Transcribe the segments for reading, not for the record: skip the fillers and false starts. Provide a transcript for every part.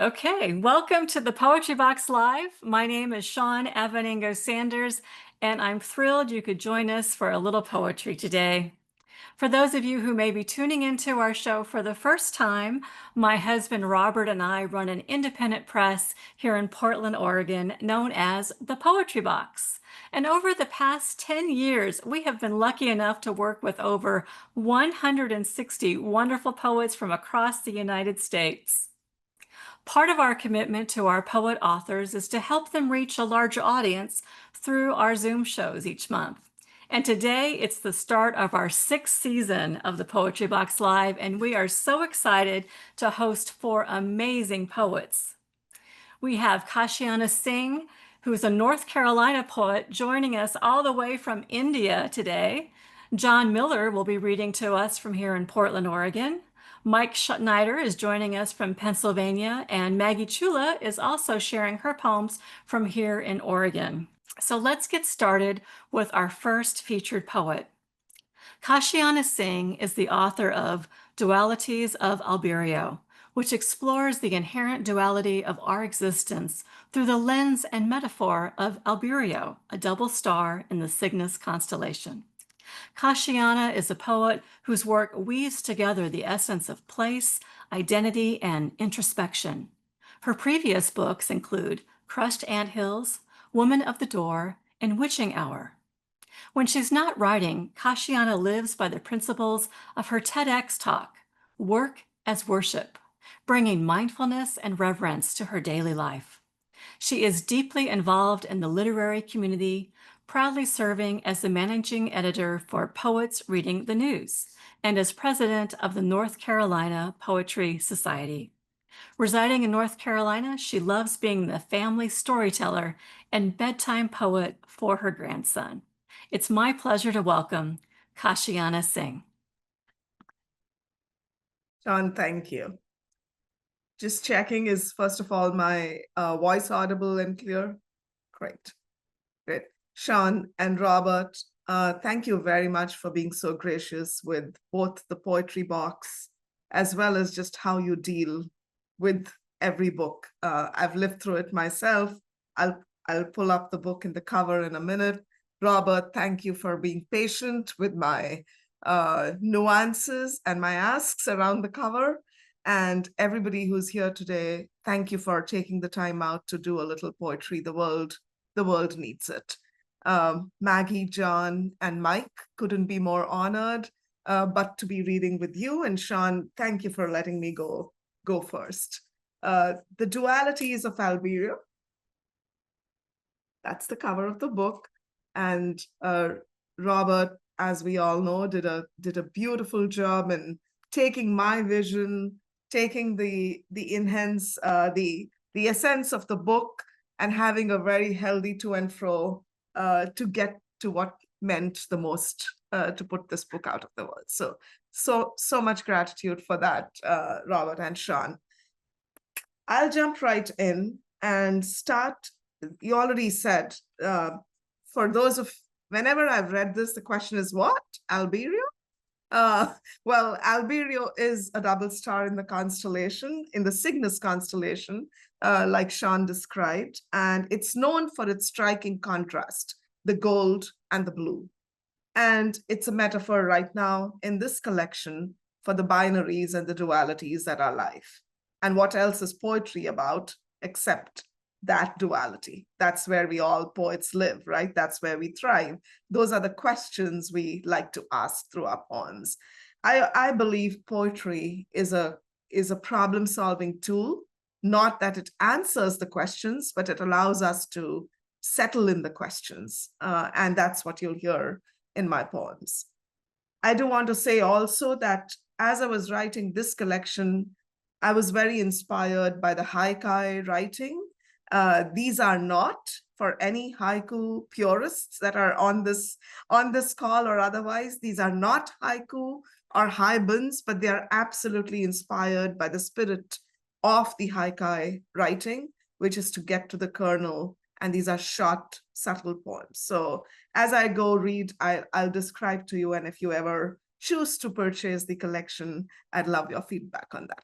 Okay, welcome to the Poetry Box Live. My name is Shawn Aveningo Sanders, and I'm thrilled you could join us for a little poetry today. For those of you who may be tuning into our show for the first time, my husband Robert and I run an independent press here in Portland, Oregon, known as the Poetry Box. And over the past 10 years, we have been lucky enough to work with over 160 wonderful poets from across the United States. Part of our commitment to our poet authors is to help them reach a larger audience through our Zoom shows each month. And today it's the start of our 6th season of the Poetry Box Live, and we are so excited to host 4 amazing poets. We have Kashiana Singh, who's a North Carolina poet, joining us all the way from India today. John Miller will be reading to us from here in Portland, Oregon. Mike Schneider is joining us from Pennsylvania, and Margaret Chula is also sharing her poems from here in Oregon. So let's get started with our first featured poet. Kashiana Singh is the author of Dualities of Albireo, which explores the inherent duality of our existence through the lens and metaphor of Albireo, a double star in the Cygnus constellation. Kashiana is a poet whose work weaves together the essence of place, identity, and introspection. Her previous books include Crushed Anthills, Woman of the Door, and Witching Hour. When she's not writing, Kashiana lives by the principles of her TEDx talk, Work as Worship, bringing mindfulness and reverence to her daily life. She is deeply involved in the literary community, proudly serving as the managing editor for Poets Reading the News and as president of the North Carolina Poetry Society. Residing in North Carolina, she loves being the family storyteller and bedtime poet for her grandson. It's my pleasure to welcome Kashiana Singh. Shawn, thank you. Just checking, is first of all my voice audible and clear? Great. Shawn and Robert, thank you very much for being so gracious with both the Poetry Box as well as just how you deal with every book. I've lived through it myself. I'll pull up the book in the cover in a minute. Robert, thank you for being patient with my nuances and my asks around the cover. And everybody who's here today, thank you for taking the time out to do a little poetry. The world needs it. Maggie, John, and Mike couldn't be more honored, but to be reading with you. And Shawn, thank you for letting me go first. The Dualities of Albireo. That's the cover of the book. And Robert, as we all know, did a beautiful job in taking my vision, taking the essence of the book and having a very healthy to and fro to get to what meant the most to put this book out of the world. So much gratitude for that, Robert and Shawn. I'll jump right in and start. You already said, for those of, whenever I've read this, the question is what? Albireo? Well, Albireo is a double star in the constellation, in the Cygnus constellation, like Shawn described, and it's known for its striking contrast, the gold and the blue. And it's a metaphor right now in this collection for the binaries and the dualities that are life. And what else is poetry about except that duality? That's where we all poets live, right? That's where we thrive. Those are the questions we like to ask through our poems. I believe poetry is a problem-solving tool, not that it answers the questions, but it allows us to settle in the questions. And that's what you'll hear in my poems. I do want to say also that as I was writing this collection, I was very inspired by the haiku writing. These are not for any haiku purists that are on this call or otherwise. These are not haiku or haibans, but they are absolutely inspired by the spirit of the haiku writing, which is to get to the kernel. And these are short, subtle poems. So as I go read, I'll describe to you. And if you ever choose to purchase the collection, I'd love your feedback on that.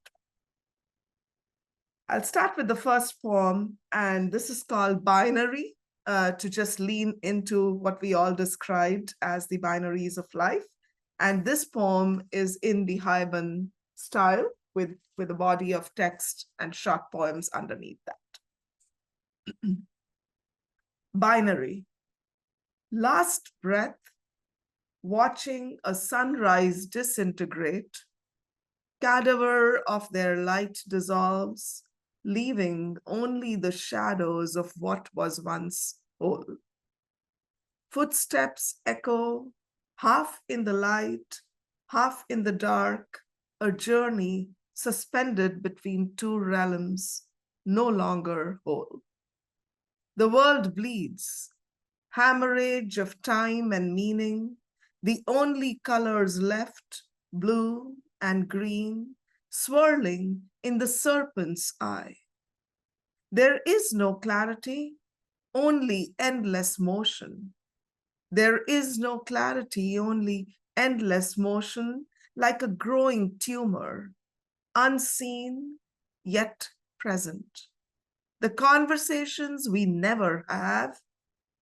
I'll start with the first poem, and this is called Binary, to just lean into what we all described as the binaries of life. And this poem is in the Hyben style with a body of text and short poems underneath that. Binary. Last breath, watching a sunrise disintegrate, cadaver of their light dissolves, leaving only the shadows of what was once whole. Footsteps echo, half in the light, half in the dark, a journey suspended between two realms, no longer whole. The world bleeds, hemorrhage of time and meaning, the only colors left, blue and green, swirling in the serpent's eye. There is no clarity, only endless motion. There is no clarity, only endless motion, like a growing tumor, unseen yet present. The conversations we never have,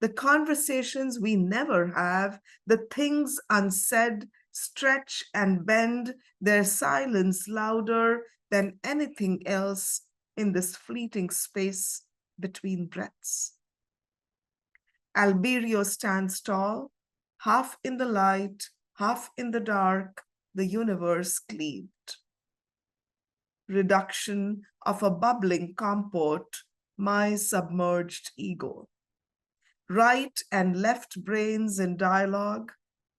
the conversations we never have, the things unsaid stretch and bend, their silence louder than anything else in this fleeting space between breaths. Albireo stands tall, half in the light, half in the dark, the universe cleaved. Reduction of a bubbling compote, my submerged ego. Right and left brains in dialogue,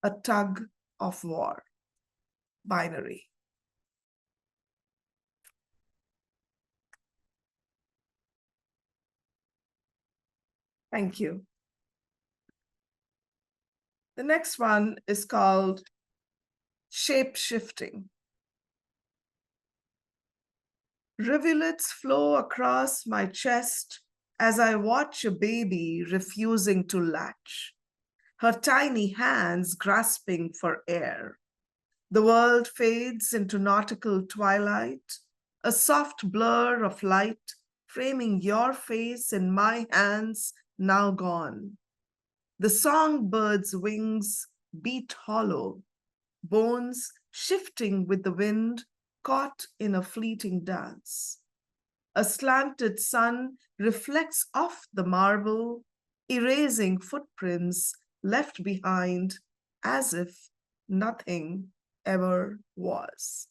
a tug of war. Binary. Thank you. The next one is called Shape-Shifting. Rivulets flow across my chest as I watch a baby refusing to latch, her tiny hands grasping for air. The world fades into nautical twilight, a soft blur of light framing your face in my hands now gone. The songbird's wings beat hollow, bones shifting with the wind, caught in a fleeting dance. A slanted sun reflects off the marble, erasing footprints left behind as if nothing ever was.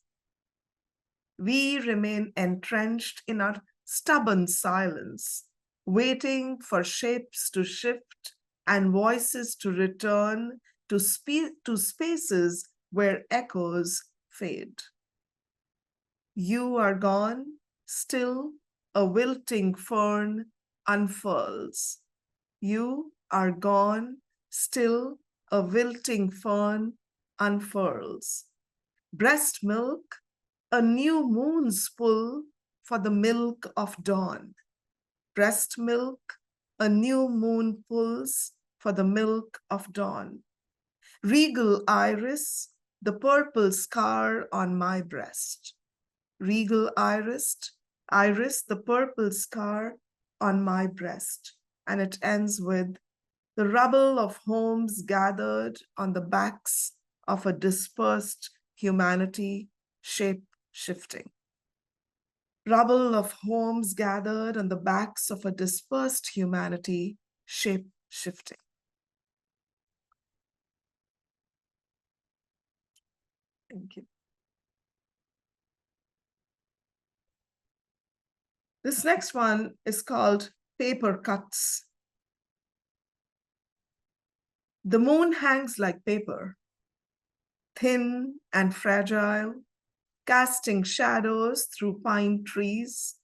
We remain entrenched in our stubborn silence, waiting for shapes to shift and voices to return to spaces where echoes fade. You are gone, still a wilting fern unfurls. You are gone, still a wilting fern unfurls. Breast milk, a new moon's pull for the milk of dawn. Breast milk, a new moon pulls for the milk of dawn. Regal iris, the purple scar on my breast. Regal iris, the purple scar on my breast. And it ends with the rubble of homes gathered on the backs of a dispersed humanity, shape-shifting. Rubble of homes gathered on the backs of a dispersed humanity, shape-shifting. Thank you. This next one is called Paper Cuts. The moon hangs like paper, thin and fragile, casting shadows through pine trees.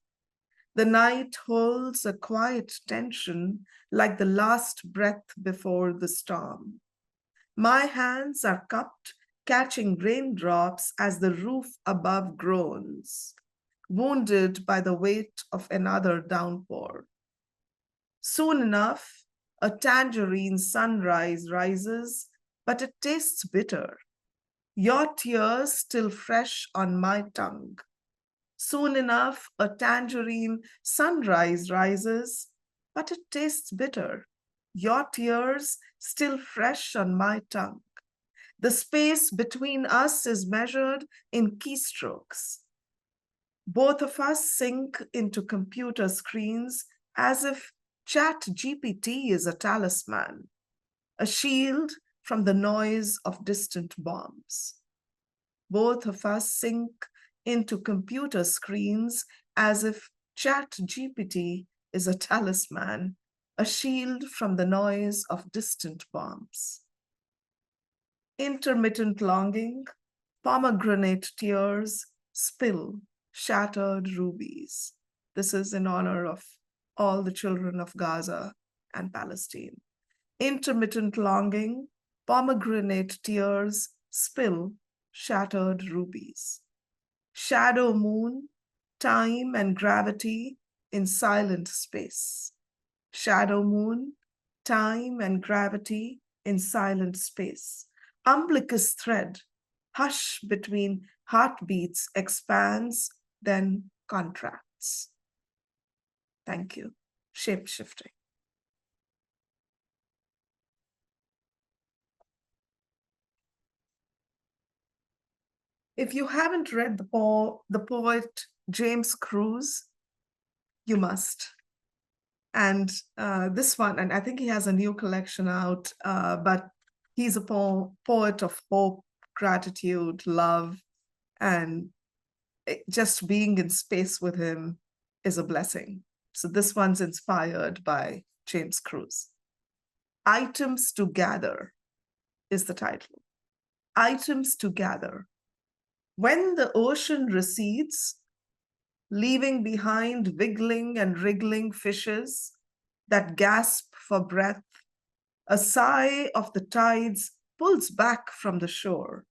The night holds a quiet tension like the last breath before the storm. My hands are cupped, catching raindrops as the roof above groans, wounded by the weight of another downpour. Soon enough, a tangerine sunrise rises, but it tastes bitter. Your tears still fresh on my tongue. Soon enough, a tangerine sunrise rises, but it tastes bitter. Your tears still fresh on my tongue. The space between us is measured in keystrokes. Both of us sink into computer screens as if ChatGPT is a talisman, a shield from the noise of distant bombs. Both of us sink into computer screens as if ChatGPT is a talisman, a shield from the noise of distant bombs. Intermittent longing, pomegranate tears, spill shattered rubies. This is in honor of all the children of Gaza and Palestine. Intermittent longing, pomegranate tears, spill shattered rubies. Shadow moon, time and gravity in silent space. Shadow moon, time and gravity in silent space. Umbilicus thread, hush between heartbeats expands, then contracts. Thank you. Shape-shifting. If you haven't read the poet James Cruz, you must. And this one, and I think he has a new collection out, but he's a poet of hope, gratitude, love, and just being in space with him is a blessing. So this one's inspired by James Cruz. Items to Gather is the title. Items to gather. When the ocean recedes, leaving behind wiggling and wriggling fishes that gasp for breath, a sigh of the tides pulls back from the shore.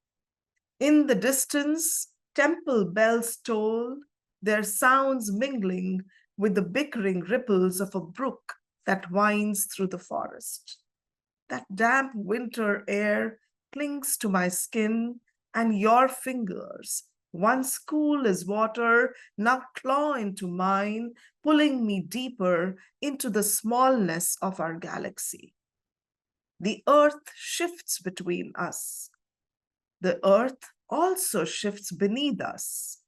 In the distance, temple bells toll, their sounds mingling with the bickering ripples of a brook that winds through the forest. That damp winter air clings to my skin, and your fingers, once cool as water, now claw into mine, pulling me deeper into the smallness of our galaxy. The earth shifts between us. The earth also shifts beneath us,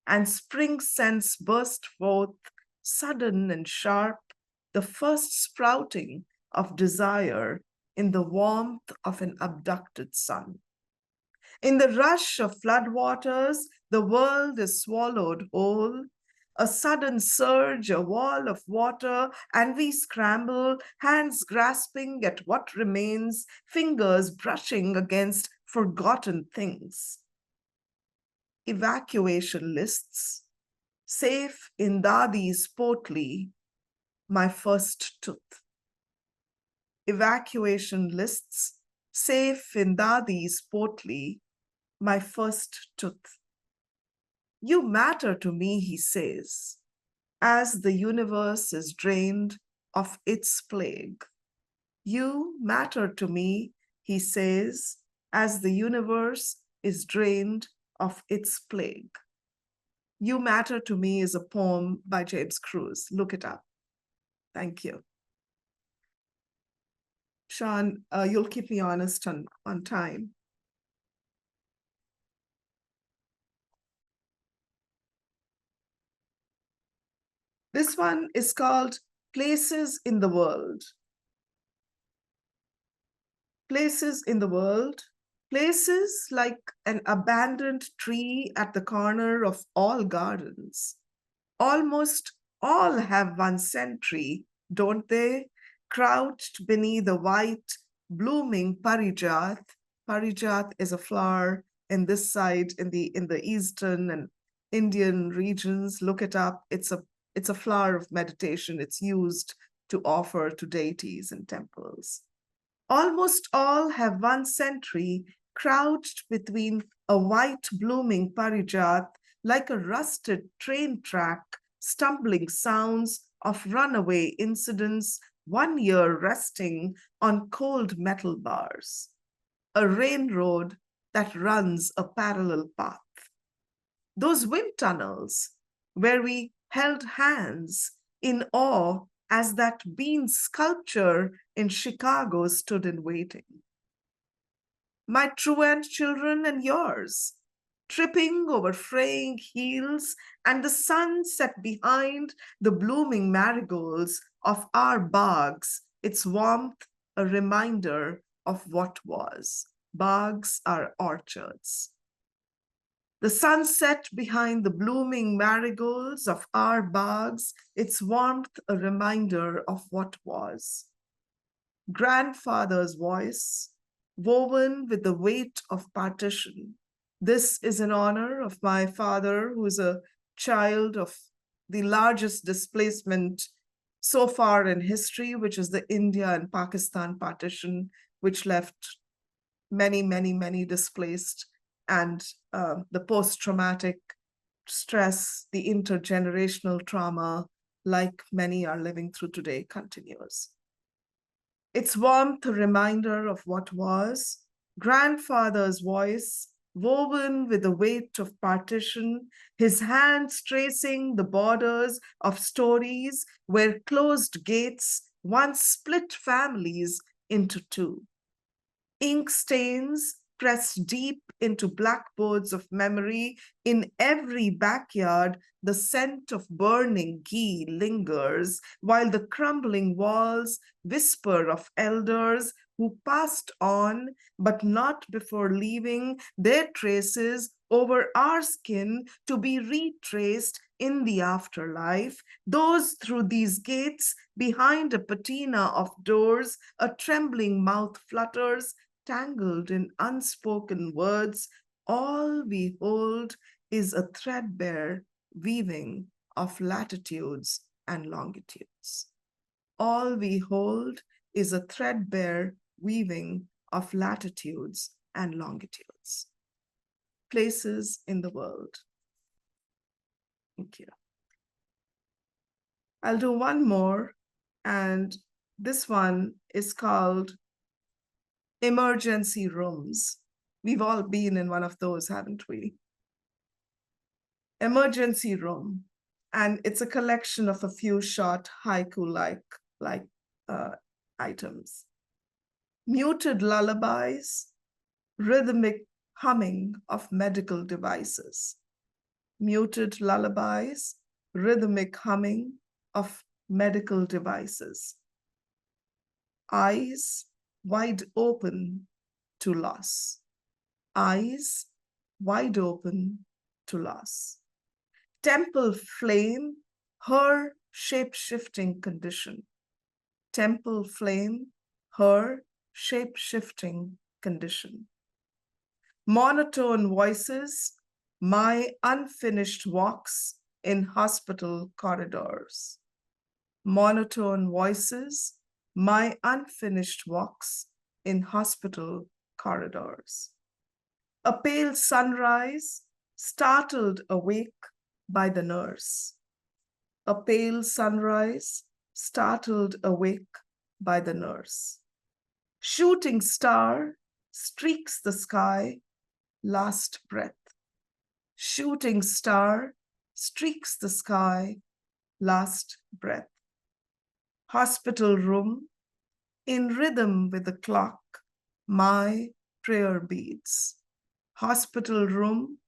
and spring scents burst forth, sudden and sharp, the first sprouting of desire in the warmth of an abducted sun. In the rush of floodwaters, the world is swallowed whole. A sudden surge, a wall of water, and we scramble, hands grasping at what remains, fingers brushing against forgotten things. Evacuation lists, safe in Dadi's potli, my first tooth. Evacuation lists, safe in Dadi's potli, my first tooth. You matter to me, he says, as the universe is drained of its plague. You matter to me, he says, as the universe is drained of its plague. You Matter to Me is a poem by James Cruz. Look it up. Thank you. Shawn, you'll keep me honest on time. This one is called Places in the World. Places in the world. Places like an abandoned tree at the corner of all gardens. Almost all have one sentry, don't they? Crouched beneath a white, blooming parijat. Parijat is a flower in this side, in the eastern and Indian regions. Look it up. It's a flower of meditation. It's used to offer to deities in temples. Almost all have one sentry crouched between a white blooming parijat like a rusted train track, stumbling sounds of runaway incidents, 1 year resting on cold metal bars. A rain road that runs a parallel path. Those wind tunnels, where we held hands in awe as that bean sculpture in Chicago stood in waiting. My truant children and yours, tripping over fraying heels, and the sun set behind the blooming marigolds of our bags, its warmth a reminder of what was. Bags are orchards. The sunset behind the blooming marigolds of our bags, its warmth a reminder of what was. Grandfather's voice, woven with the weight of partition. This is in honor of my father, who is a child of the largest displacement so far in history, which is the India and Pakistan partition, which left many, many, many displaced, and the post-traumatic stress, the intergenerational trauma, like many are living through today, continues. Its warmth a reminder of what was. Grandfather's voice, woven with the weight of partition, his hands tracing the borders of stories where closed gates once split families into two. Ink stains pressed deep into blackboards of memory. In every backyard, the scent of burning ghee lingers, while the crumbling walls whisper of elders who passed on, but not before leaving their traces over our skin to be retraced in the afterlife. Those through these gates, behind a patina of doors, a trembling mouth flutters, tangled in unspoken words. All we hold is a threadbare weaving of latitudes and longitudes. All we hold is a threadbare weaving of latitudes and longitudes. Places in the world. Thank you. I'll do one more, and this one is called Emergency Rooms. We've all been in one of those, haven't we? Emergency Room. And it's a collection of a few short haiku-like items. Muted lullabies, rhythmic humming of medical devices. Muted lullabies, rhythmic humming of medical devices. Eyes wide open to loss. Eyes wide open to loss. Temple flame, her shape-shifting condition. Temple flame, her shape-shifting condition. Monotone voices, my unfinished walks in hospital corridors. Monotone voices, my unfinished walks in hospital corridors. A pale sunrise, startled awake by the nurse. A pale sunrise, startled awake by the nurse. Shooting star streaks the sky, last breath. Shooting star streaks the sky, last breath. Hospital room, in rhythm with the clock, my prayer beats. Hospital room,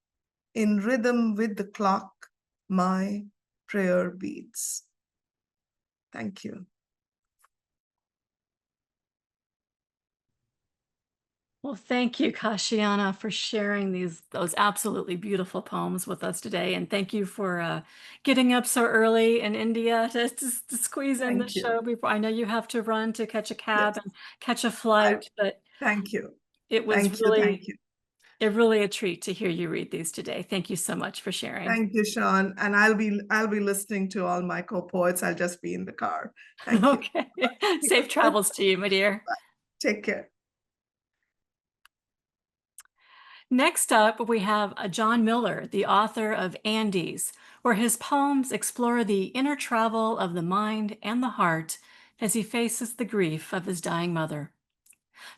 in rhythm with the clock, my prayer beats. Thank you. Well, thank you, Kashiana, for sharing those absolutely beautiful poems with us today. And thank you for getting up so early in India to squeeze in the Thank you. show before. I know you have to run to catch a cab Yes. and catch a flight, but Thank you. it was Thank you. Thank you. really a treat to hear you read these today. Thank you so much for sharing. Thank you, Shawn. And I'll be listening to all my co-poets. I'll just be in the car. Thank you. Okay. Safe travels to you, my dear. Take care. Next up, we have John Miller, the author of Andes, where his poems explore the inner travel of the mind and the heart as he faces the grief of his dying mother.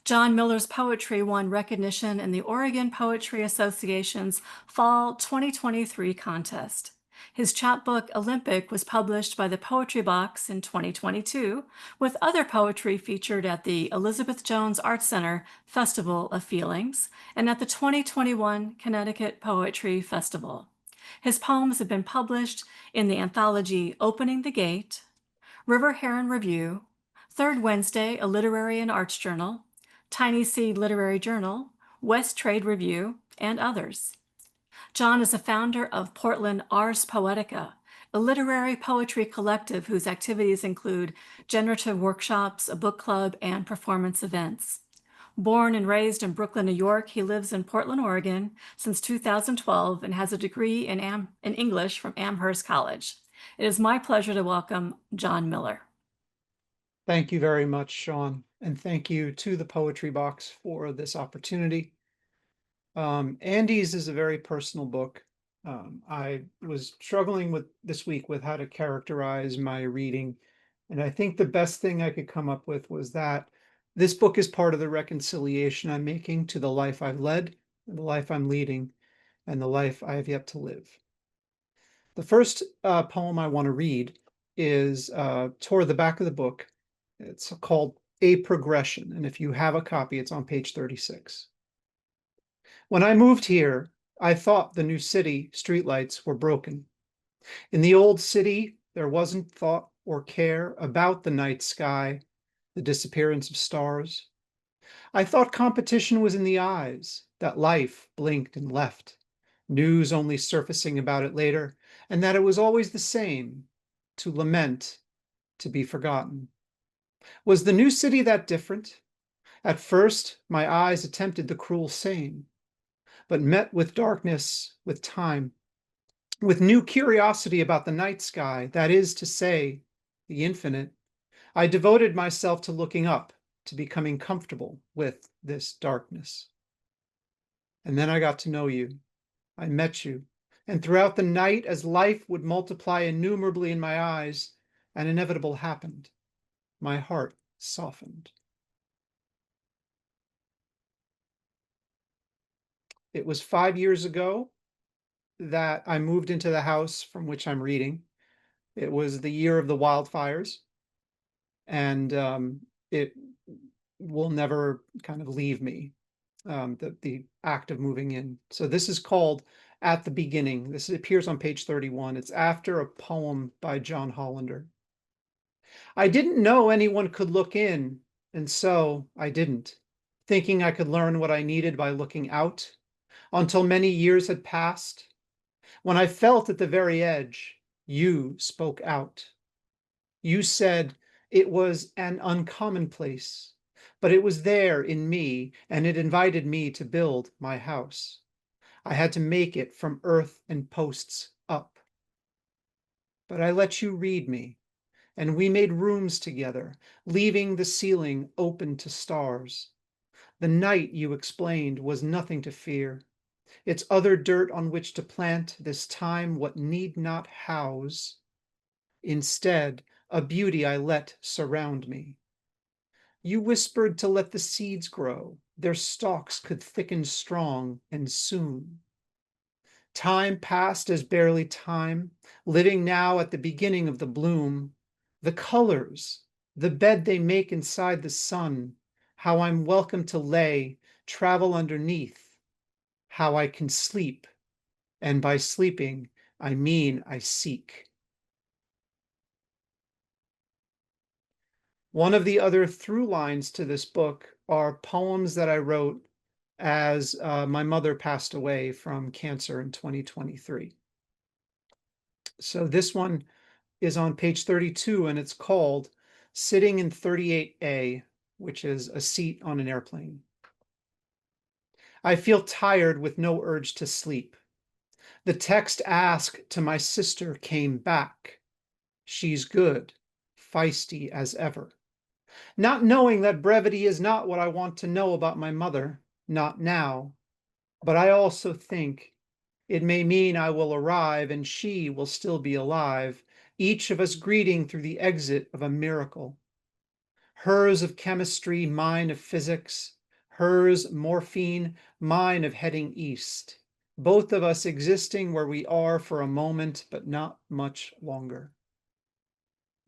John Miller's poetry won recognition in the Oregon Poetry Association's Fall 2023 contest. His chapbook Olympic was published by the Poetry Box in 2022, with other poetry featured at the Elizabeth Jones Art Center Festival of Feelings and at the 2021 Connecticut Poetry Festival. His poems have been published in the anthology Opening the Gate, River Heron Review, Third Wednesday, a Literary and Arts Journal, Tiny Seed Literary Journal, West Trade Review, and others. John is a founder of Portland Ars Poetica, a literary poetry collective whose activities include generative workshops, a book club, and performance events. Born and raised in Brooklyn, New York, he lives in Portland, Oregon since 2012 and has a degree in English from Amherst College. It is my pleasure to welcome John Miller. Thank you very much, Shawn, and thank you to the Poetry Box for this opportunity. Andy's is a very personal book. I was struggling with this week with how to characterize my reading, and I think the best thing I could come up with was that this book is part of the reconciliation I'm making to the life I've led, and the life I'm leading, and the life I have yet to live. The first poem I want to read is toward the back of the book. It's called A Progression, and if you have a copy, it's on page 36. When I moved here, I thought the new city streetlights were broken. In the old city, there wasn't thought or care about the night sky, the disappearance of stars. I thought competition was in the eyes, that life blinked and left, news only surfacing about it later, and that it was always the same, to lament, to be forgotten. Was the new city that different? At first, my eyes attempted the cruel same, but met with darkness, with time, with new curiosity about the night sky, that is to say, the infinite. I devoted myself to looking up, to becoming comfortable with this darkness. And then I got to know you. I met you. And throughout the night, as life would multiply innumerably in my eyes, an inevitable happened. My heart softened. It was 5 years ago that I moved into the house from which I'm reading. It was the year of the wildfires, and it will never kind of leave me, the act of moving in. So this is called At the Beginning. This appears on page 31. It's after a poem by John Hollander. I didn't know anyone could look in, and so I didn't, thinking I could learn what I needed by looking out, until many years had passed. When I felt at the very edge, you spoke out. You said it was an uncommon place, but it was there in me, and it invited me to build my house. I had to make it from earth and posts up. But I let you read me, and we made rooms together, leaving the ceiling open to stars. The night, you explained, was nothing to fear. It's other dirt on which to plant this time what need not house. Instead, a beauty I let surround me. You whispered to let the seeds grow, their stalks could thicken strong and soon. Time passed as barely time, living now at the beginning of the bloom. The colors, the bed they make inside the sun, how I'm welcome to lay, travel underneath, how I can sleep, and by sleeping, I mean I seek. One of the other through lines to this book are poems that I wrote as my mother passed away from cancer in 2023. So this one is on page 32, and it's called Sitting in 38A, which is a seat on an airplane. I feel tired with no urge to sleep. The text asked to my sister came back. She's good, feisty as ever. Not knowing that brevity is not what I want to know about my mother, not now. But I also think it may mean I will arrive and she will still be alive, each of us greeting through the exit of a miracle. Hers of chemistry, mine of physics, hers morphine, mine of heading east. both of us existing where we are for a moment, but not much longer.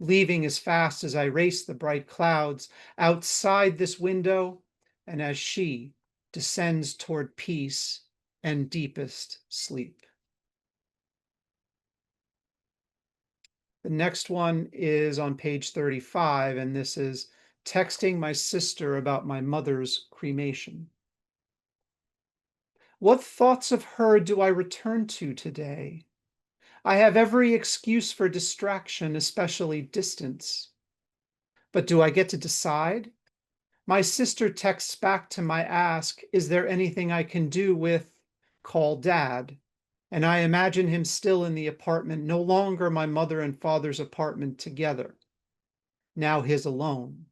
Leaving as fast as I race the bright clouds outside this window, and as she descends toward peace and deepest sleep. The next one is on page 35, and this is texting my sister about my mother's cremation. What thoughts of her do I return to today? I have every excuse for distraction, especially distance. But do I get to decide? My sister texts back to my ask, is there anything I can do with call dad? And I imagine him still in the apartment, no longer my mother and father's apartment together, now his alone.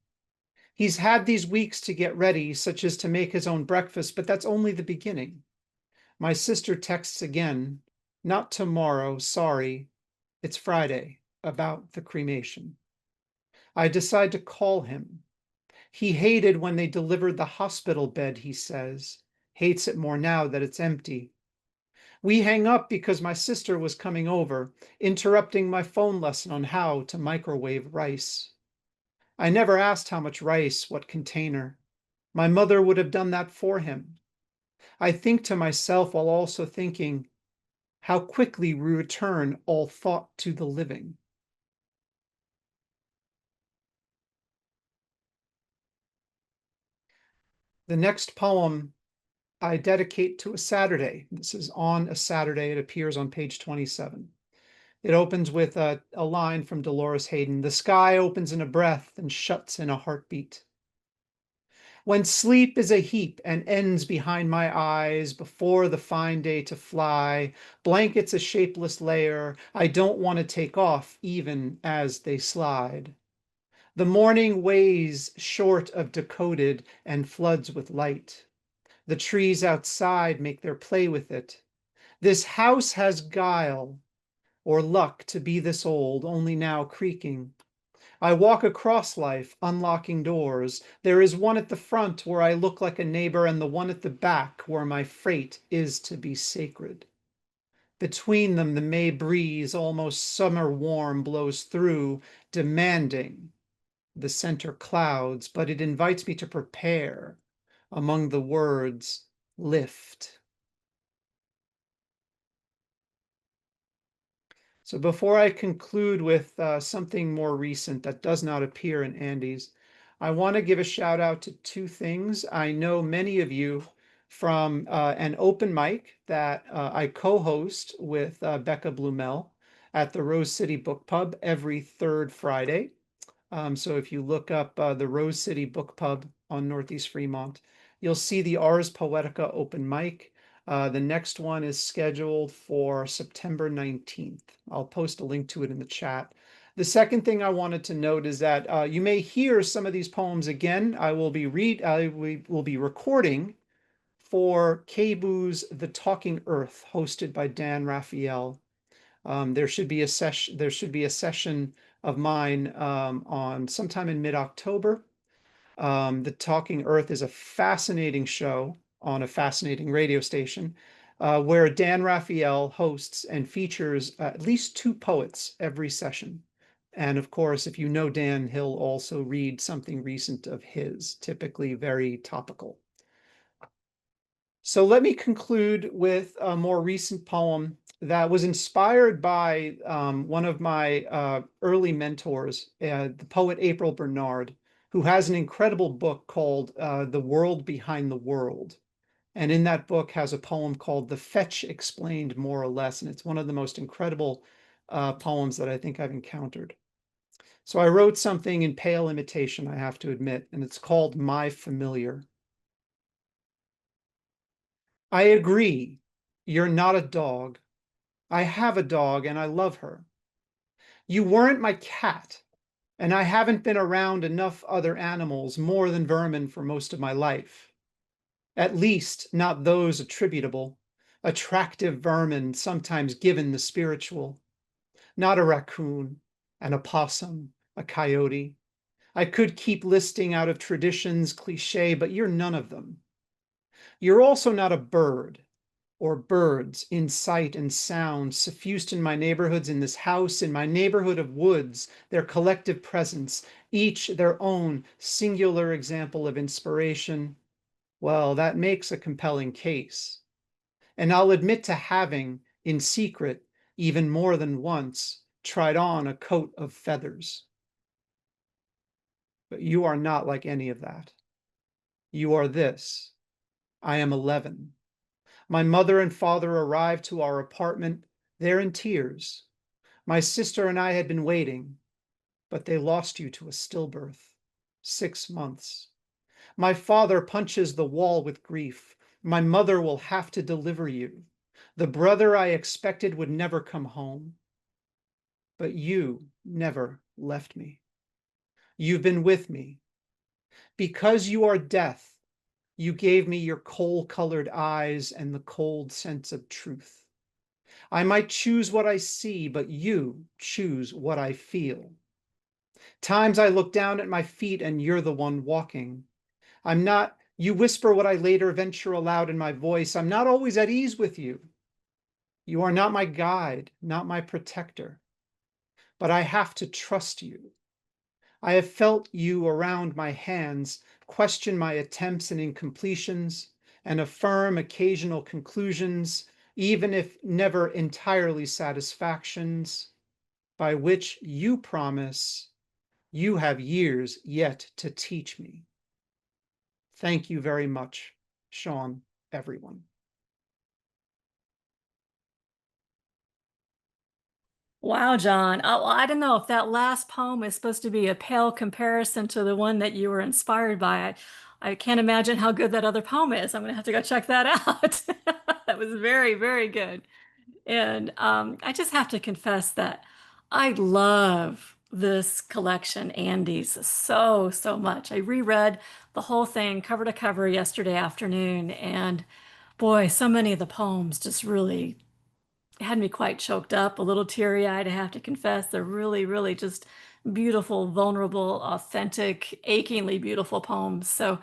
He's had these weeks to get ready, such as to make his own breakfast, but that's only the beginning. My sister texts again, not tomorrow, sorry, it's Friday, about the cremation. I decide to call him. He hated when they delivered the hospital bed, he says. Hates it more now that it's empty. We hang up because my sister was coming over, interrupting my phone lesson on how to microwave rice. I never asked how much rice, what container. My mother would have done that for him. I think to myself while also thinking, how quickly we return all thought to the living. The next poem I dedicate to a Saturday. This is on a Saturday. It appears on page 27. It opens with a line from Dolores Hayden. The sky opens in a breath and shuts in a heartbeat. When sleep is a heap and ends behind my eyes, before the fine day to fly, blankets a shapeless layer I don't want to take off even as they slide. The morning weighs short of decoded and floods with light. The trees outside make their play with it. This house has guile, or luck to be this old, only now creaking. I walk across life, unlocking doors. There is one at the front where I look like a neighbor, and the one at the back where my fate is to be sacred. Between them, the May breeze, almost summer warm, blows through, demanding the center clouds, but it invites me to prepare among the words, lift. So before I conclude with something more recent that does not appear in Andy's, I want to give a shout out to two things. I know many of you from an open mic that I co-host with Becca Blumel at the Rose City Book Pub every third Friday. So if you look up the Rose City Book Pub on Northeast Fremont, you'll see the Ars Poetica open mic. The next one is scheduled for September 19th. I'll post a link to it in the chat. The second thing I wanted to note is that you may hear some of these poems again. I will be recording for KBOO's The Talking Earth, hosted by Dan Raphael. There should be a session of mine on sometime in mid-October. The Talking Earth is a fascinating show on a fascinating radio station where Dan Raphael hosts and features at least two poets every session. And of course, if you know Dan, he'll also read something recent of his, typically very topical. So let me conclude with a more recent poem that was inspired by one of my early mentors, the poet April Bernard, who has an incredible book called The World Behind the World. And in that book has a poem called The Fetch Explained More or Less. And it's one of the most incredible poems that I think I've encountered. So I wrote something in pale imitation, I have to admit, and it's called My Familiar. I agree, you're not a dog. I have a dog and I love her. You weren't my cat, and I haven't been around enough other animals more than vermin for most of my life. At least not those attributable, attractive vermin sometimes given the spiritual. Not a raccoon, an opossum, a coyote. I could keep listing out of tradition's cliche, but you're none of them. You're also not a bird. or birds in sight and sound, suffused in my neighborhoods, in this house, in my neighborhood of woods, their collective presence, each their own singular example of inspiration, well, that makes a compelling case. And I'll admit to having, in secret, even more than once, tried on a coat of feathers. But you are not like any of that. You are this. I am 11. My mother and father arrived to our apartment. They're in tears. My sister and I had been waiting, but they lost you to a stillbirth. 6 months. My father punches the wall with grief. My mother will have to deliver you. The brother I expected would never come home. But you never left me. You've been with me. Because you are death, you gave me your coal-colored eyes and the cold sense of truth. I might choose what I see, but you choose what I feel. Times I look down at my feet and you're the one walking. I'm not, you whisper what I later venture aloud in my voice. I'm not always at ease with you. You are not my guide, not my protector. But I have to trust you. I have felt you around my hands, question my attempts and incompletions, and affirm occasional conclusions, even if never entirely satisfactions, by which you promise you have years yet to teach me. Thank you very much, Shawn, everyone. Wow, John. Well, I don't know if that last poem is supposed to be a pale comparison to the one that you were inspired by. I can't imagine how good that other poem is. I'm going to have to go check that out. That was very, very good. And I just have to confess that I love this collection, Andy's, so, so much. I reread the whole thing cover to cover yesterday afternoon, and boy, so many of the poems just really had me quite choked up, a little teary-eyed, I have to confess. They're really, really just beautiful, vulnerable, authentic, achingly beautiful poems. So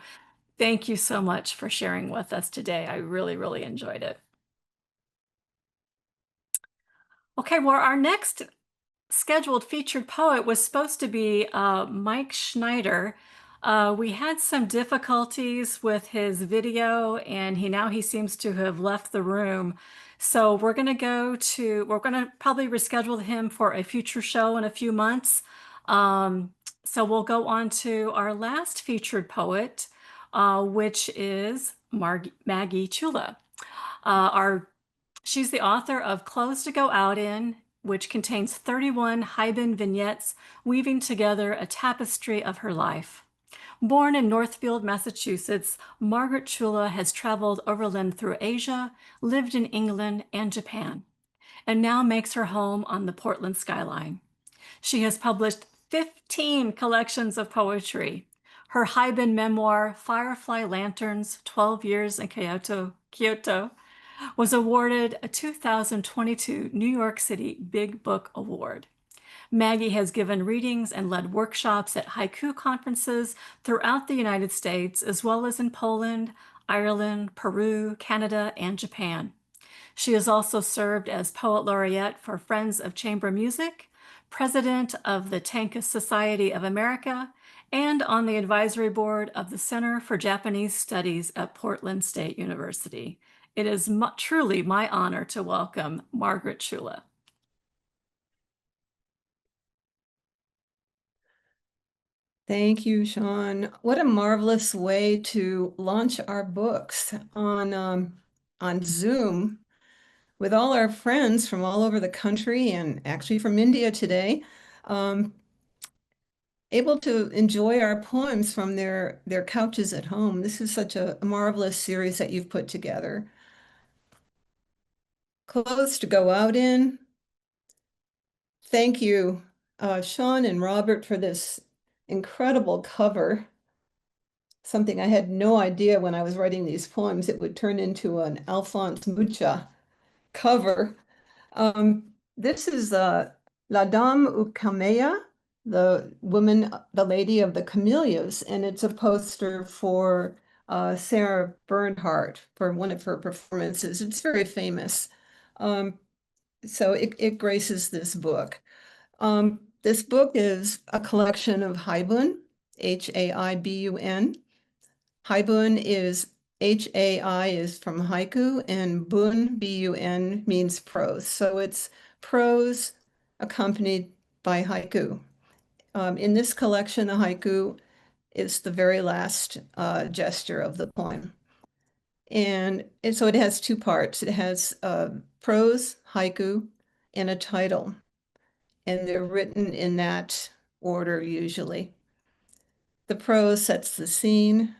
thank you so much for sharing with us today. I really, really enjoyed it. Okay, well, our next scheduled featured poet was supposed to be Mike Schneider. We had some difficulties with his video, and he seems to have left the room. So we're going to probably reschedule him for a future show in a few months. So we'll go on to our last featured poet, which is Maggie Chula. She's the author of Clothes to Go Out In, which contains 31 Haibin vignettes weaving together a tapestry of her life. Born in Northfield, Massachusetts, Margaret Chula has traveled overland through Asia, lived in England and Japan, and now makes her home on the Portland skyline. She has published 15 collections of poetry. Her Haibin memoir, Firefly Lanterns, 12 Years in Kyoto, was awarded a 2022 New York City Big Book Award. Maggie has given readings and led workshops at haiku conferences throughout the United States, as well as in Poland, Ireland, Peru, Canada, and Japan. She has also served as Poet Laureate for Friends of Chamber Music, President of the Tanka Society of America, and on the advisory board of the Center for Japanese Studies at Portland State University. It is truly my honor to welcome Margaret Chula. Thank you, Shawn. What a marvelous way to launch our books on Zoom with all our friends from all over the country and actually from India today, able to enjoy our poems from their couches at home. This is such a marvelous series that you've put together. Clothes to Go Out In. Thank you, Shawn and Robert, for this incredible cover. Something I had no idea when I was writing these poems it would turn into an Alphonse Mucha cover. This is La Dame aux Camellias, the woman, the lady of the camellias, and it's a poster for Sarah Bernhardt for one of her performances. It's very famous. So it graces this book. This book is a collection of haibun, Haibun. Haibun is Hai is from haiku, and bun means prose. So it's prose accompanied by haiku. In this collection, the haiku is the very last gesture of the poem. And so it has two parts. It has prose, haiku, and a title. And they're written in that order usually. The prose sets the scene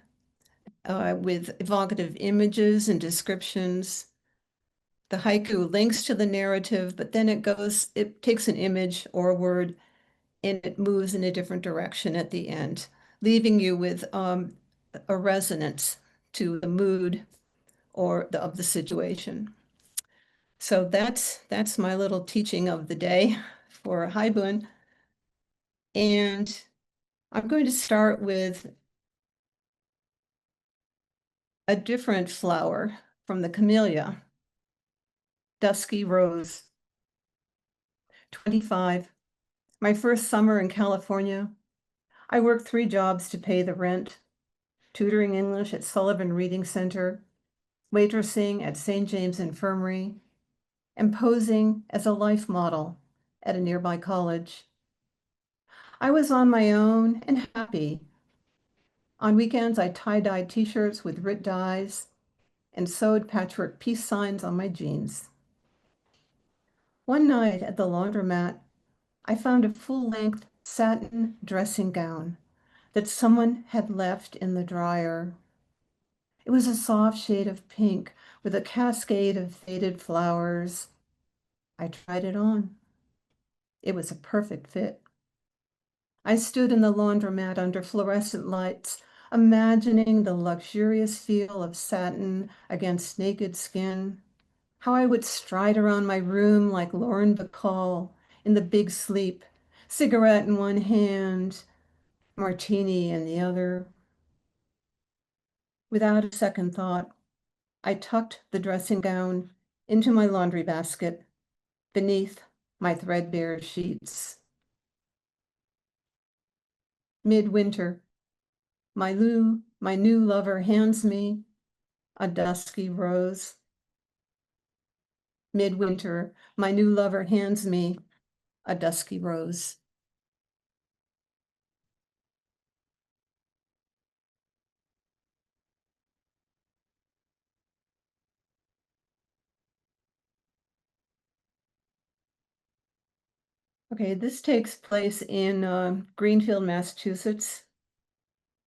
with evocative images and descriptions. The haiku links to the narrative, but then it takes an image or a word and it moves in a different direction at the end, leaving you with a resonance to the mood of the situation. So that's my little teaching of the day for haibun. And I'm going to start with a different flower from the camellia, dusky rose. 25, my first summer in California. I worked 3 jobs to pay the rent, tutoring English at Sullivan Reading Center, waitressing at St. James Infirmary, and posing as a life model at a nearby college. I was on my own and happy. On weekends, I tie-dyed t-shirts with Rit dyes and sewed patchwork peace signs on my jeans. One night at the laundromat, I found a full-length satin dressing gown that someone had left in the dryer. It was a soft shade of pink with a cascade of faded flowers. I tried it on. It was a perfect fit. I stood in the laundromat under fluorescent lights, imagining the luxurious feel of satin against naked skin, how I would stride around my room like Lauren Bacall in The Big Sleep, cigarette in one hand, martini in the other. Without a second thought, I tucked the dressing gown into my laundry basket beneath my threadbare sheets. Midwinter, my new lover hands me a dusky rose. Midwinter, my new lover hands me a dusky rose. Okay, this takes place in Greenfield, Massachusetts,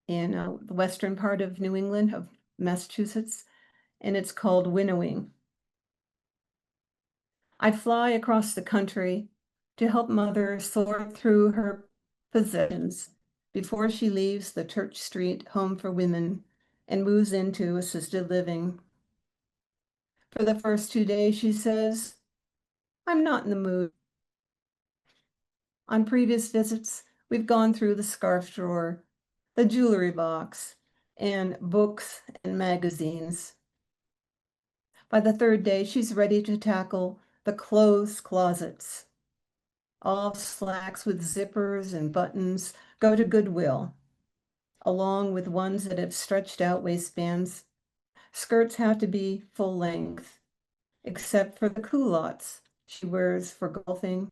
in the western part of New England, of Massachusetts, and it's called winnowing. I fly across the country to help Mother sort through her possessions before she leaves the Church Street home for women and moves into assisted living. For the first 2 days, she says, I'm not in the mood. On previous visits, we've gone through the scarf drawer, the jewelry box, and books and magazines. By the 3rd day, she's ready to tackle the clothes closets. All slacks with zippers and buttons go to Goodwill, along with ones that have stretched out waistbands. Skirts have to be full length, except for the culottes she wears for golfing.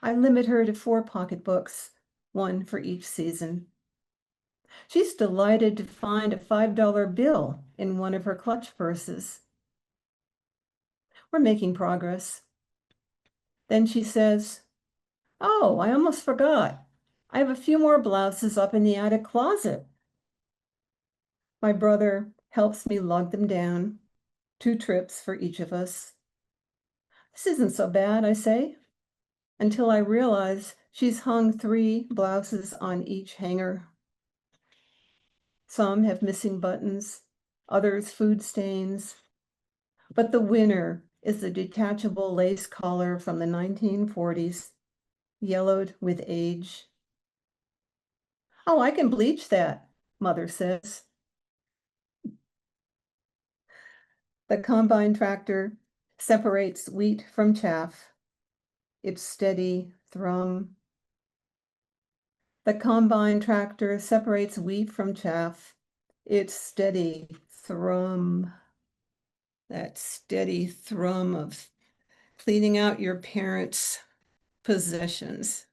I limit her to 4 pocketbooks, 1 for each season. She's delighted to find a $5 bill in one of her clutch purses. We're making progress. Then she says, oh, I almost forgot. I have a few more blouses up in the attic closet. My brother helps me lug them down, 2 trips for each of us. This isn't so bad, I say, until I realize she's hung 3 blouses on each hanger. Some have missing buttons, others food stains, but the winner is the detachable lace collar from the 1940s, yellowed with age. Oh, I can bleach that, Mother says. The combine tractor separates wheat from chaff. Its steady thrum. The combine tractor separates wheat from chaff. Its steady thrum. That steady thrum of cleaning out your parents' possessions.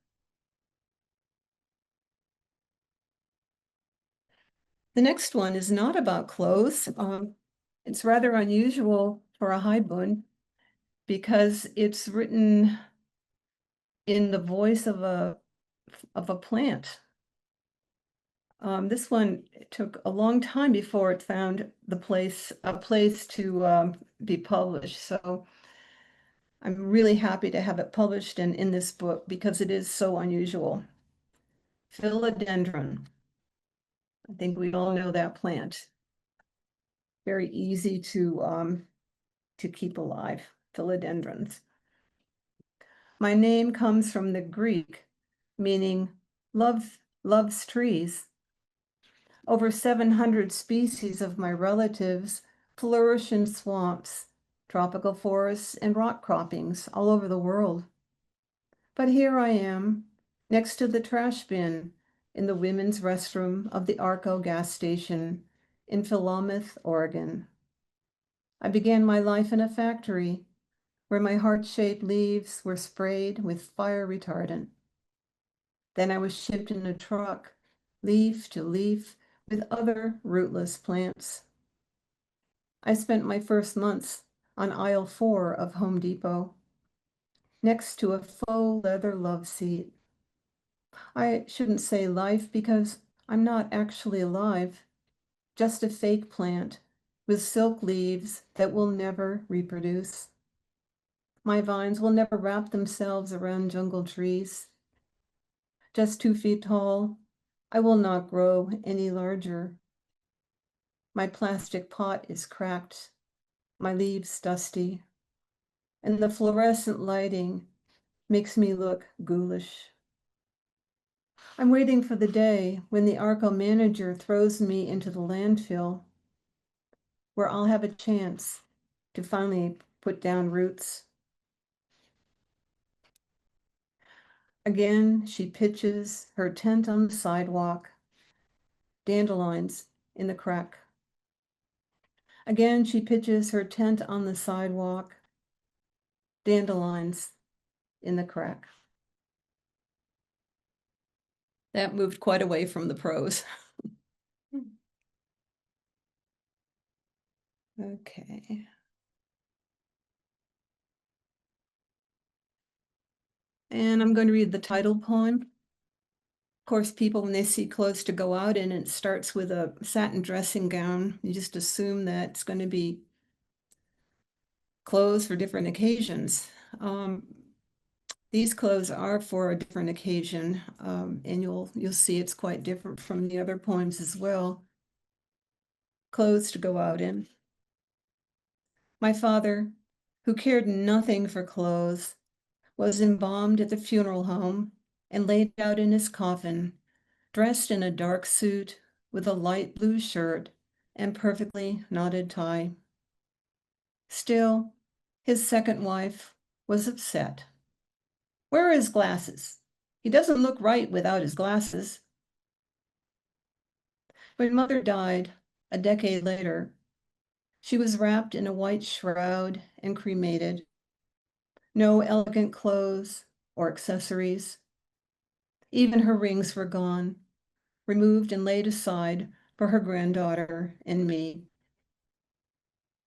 The next one is not about clothes. It's rather unusual for a haibun because it's written in the voice of a plant. This one took a long time before it found a place to be published. So I'm really happy to have it published and in this book because it is so unusual. Philodendron. I think we all know that plant. Very easy to keep alive. Philodendrons. My name comes from the Greek, meaning loves trees. Over 700 species of my relatives flourish in swamps, tropical forests, and rock croppings all over the world. But here I am, next to the trash bin in the women's restroom of the Arco gas station in Philomath, Oregon. I began my life in a factory where my heart-shaped leaves were sprayed with fire retardant. Then I was shipped in a truck, leaf to leaf, with other rootless plants. I spent my first months on aisle 4 of Home Depot, next to a faux leather love seat. I shouldn't say life because I'm not actually alive, just a fake plant with silk leaves that will never reproduce. My vines will never wrap themselves around jungle trees. Just 2 feet tall, I will not grow any larger. My plastic pot is cracked, my leaves dusty, and the fluorescent lighting makes me look ghoulish. I'm waiting for the day when the Arco manager throws me into the landfill, where I'll have a chance to finally put down roots. Again, she pitches her tent on the sidewalk, dandelions in the crack. Again, she pitches her tent on the sidewalk, dandelions in the crack. That moved quite away from the prose. Okay. And I'm going to read the title poem. Of course, people, when they see clothes to go out in, it starts with a satin dressing gown. You just assume that it's going to be clothes for different occasions. These clothes are for a different occasion, and you'll see it's quite different from the other poems as well. Clothes to go out in. My father, who cared nothing for clothes, was embalmed at the funeral home and laid out in his coffin, dressed in a dark suit with a light blue shirt and perfectly knotted tie. Still, his second wife was upset. Where are his glasses? He doesn't look right without his glasses. When mother died a decade later, she was wrapped in a white shroud and cremated. No elegant clothes or accessories. Even her rings were gone, removed and laid aside for her granddaughter and me.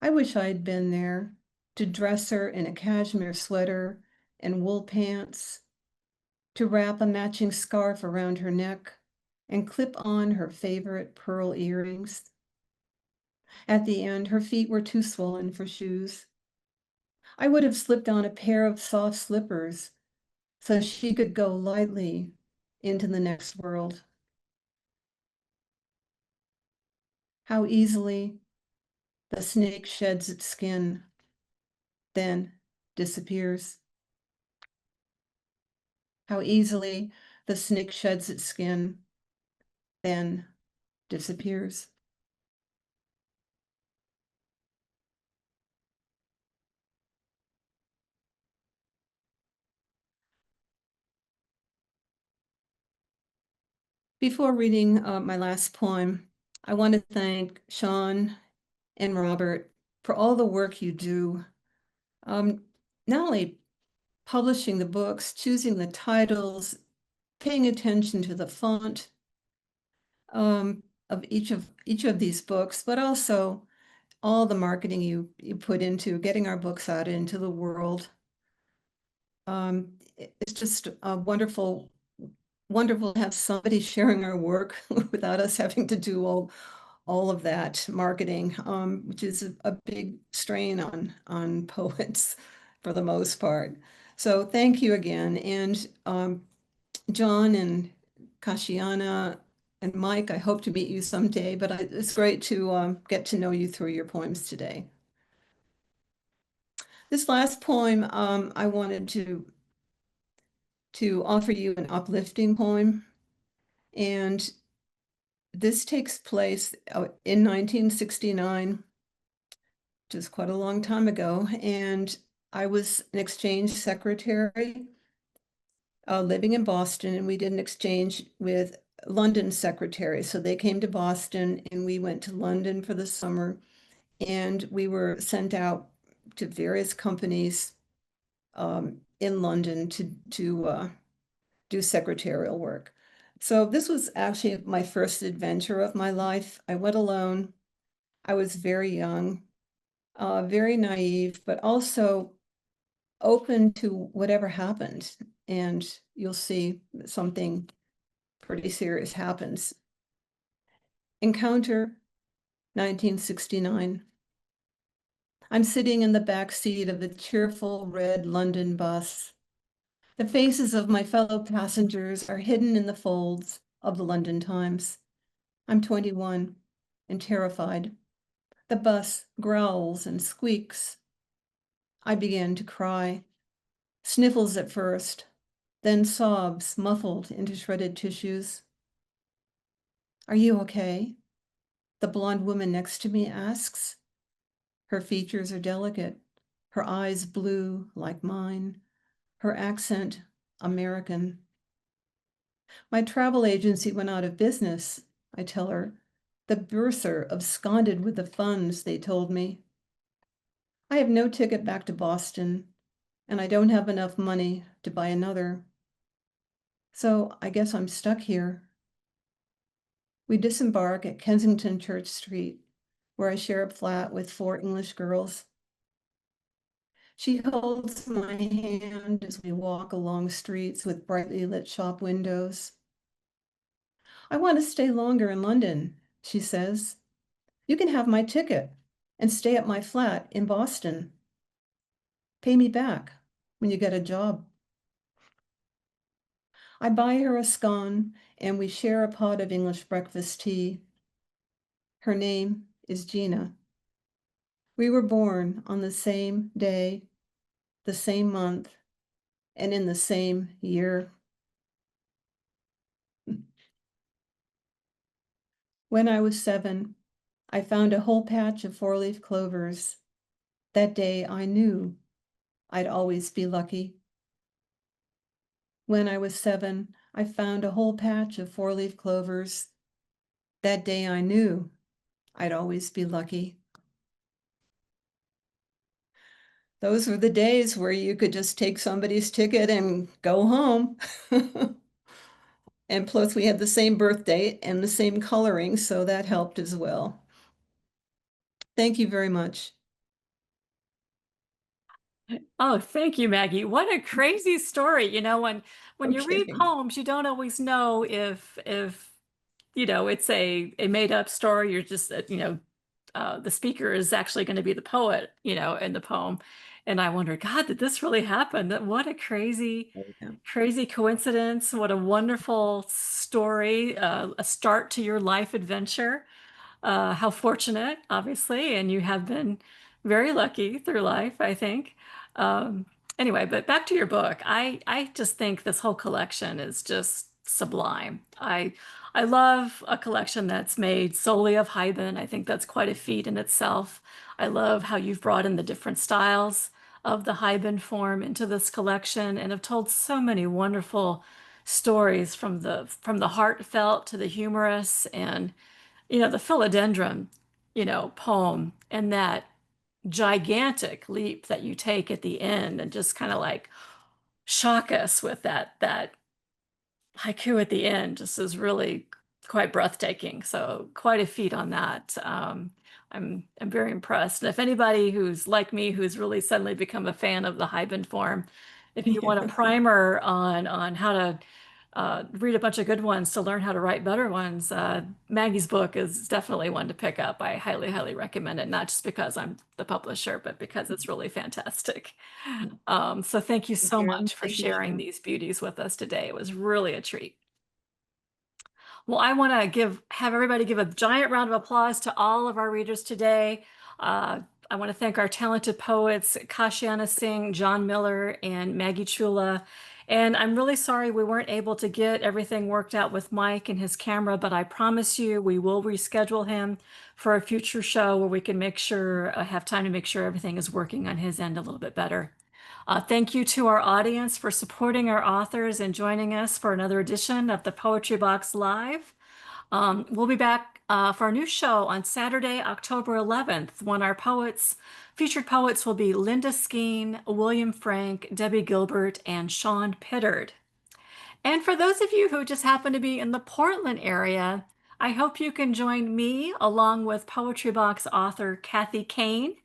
I wish I had been there to dress her in a cashmere sweater and wool pants, to wrap a matching scarf around her neck and clip on her favorite pearl earrings. At the end, her feet were too swollen for shoes. I would have slipped on a pair of soft slippers so she could go lightly into the next world. How easily the snake sheds its skin, then disappears. How easily the snake sheds its skin, then disappears. Before reading my last poem, I want to thank Shawn and Robert for all the work you do. Not only publishing the books, choosing the titles, paying attention to the font of each of these books, but also all the marketing you put into getting our books out into the world. It's just wonderful to have somebody sharing our work without us having to do all of that marketing, which is a big strain on poets for the most part. So thank you again. And John and Kashiana and Mike, I hope to meet you someday, but it's great to get to know you through your poems today. This last poem, I wanted to offer you an uplifting poem. And this takes place in 1969, which is quite a long time ago. And I was an exchange secretary living in Boston, and we did an exchange with London secretaries. So they came to Boston and we went to London for the summer, and we were sent out to various companies in London to do secretarial work. So this was actually my first adventure of my life. I went alone. I was very young, very naive, but also open to whatever happened. And you'll see something pretty serious happens. Encounter 1969. I'm sitting in the back seat of the cheerful red London bus. The faces of my fellow passengers are hidden in the folds of the London Times. I'm 21 and terrified. The bus growls and squeaks. I begin to cry. Sniffles at first, then sobs muffled into shredded tissues. Are you okay? The blonde woman next to me asks. Her features are delicate, her eyes blue like mine, her accent American. My travel agency went out of business, I tell her. The bursar absconded with the funds, they told me. I have no ticket back to Boston, and I don't have enough money to buy another. So I guess I'm stuck here. We disembark at Kensington Church Street, where I share a flat with 4 English girls. She holds my hand as we walk along streets with brightly lit shop windows. I want to stay longer in London, she says. You can have my ticket and stay at my flat in Boston. Pay me back when you get a job. I buy her a scone and we share a pot of English breakfast tea. Her name is Gina. We were born on the same day, the same month, and in the same year. When I was 7, I found a whole patch of 4-leaf clovers. That day I knew I'd always be lucky. When I was 7, I found a whole patch of 4-leaf clovers. That day I knew I'd always be lucky. Those were the days where you could just take somebody's ticket and go home. And plus we had the same birth date and the same coloring, so that helped as well. Thank you very much. Oh, thank you, Maggie. What a crazy story. You know, when No you read kidding. poems, you don't always know if you know, it's a made up story. You're just, the speaker is actually going to be the poet, you know, in the poem. And I wonder, God, did this really happen? What a crazy, Yeah. crazy coincidence. What a wonderful story, a start to your life adventure. How fortunate, obviously, and you have been very lucky through life, I think. Um, anyway, but back to your book. I just think this whole collection is just sublime. I love a collection that's made solely of Haibin. I think that's quite a feat in itself. I love how you've brought in the different styles of the Haibin form into this collection and have told so many wonderful stories from the heartfelt to the humorous, and the philodendron, poem, and that gigantic leap that you take at the end and just kind of like shock us with that haiku at the end just is really quite breathtaking. So quite a feat on that. I'm very impressed. And if anybody who's like me, who's really suddenly become a fan of the Hyben form, if you want a primer on how to read a bunch of good ones to learn how to write better ones, Maggie's book is definitely one to pick up. I highly, highly recommend it, not just because I'm the publisher, but because it's really fantastic. So thank you so much for Thank you, sharing Shawn. these beauties with us today. It was really a treat. Well, I want to have everybody give a giant round of applause to all of our readers today. I want to thank our talented poets, Kashiana Singh, John Miller, and Maggie Chula. And I'm really sorry we weren't able to get everything worked out with Mike and his camera, but I promise you we will reschedule him for a future show where we can have time to make sure everything is working on his end a little bit better. Thank you to our audience for supporting our authors and joining us for another edition of the Poetry Box Live. We'll be back for our new show on Saturday, October 11th, when our featured poets will be Linda Skeen, William Frank, Debbie Gilbert, and Shawn Pittard. And for those of you who just happen to be in the Portland area, I hope you can join me along with Poetry Box author Kathy Kane.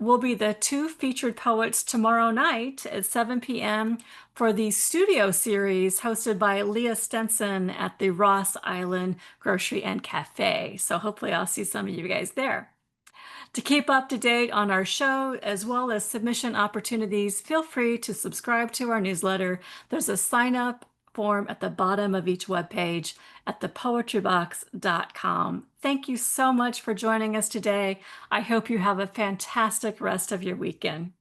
We'll be the two featured poets tomorrow night at 7 p.m. for the studio series hosted by Leah Stenson at the Ross Island Grocery and Cafe. So hopefully I'll see some of you guys there. To keep up to date on our show, as well as submission opportunities, feel free to subscribe to our newsletter. There's a sign up form at the bottom of each webpage at thepoetrybox.com. Thank you so much for joining us today. I hope you have a fantastic rest of your weekend.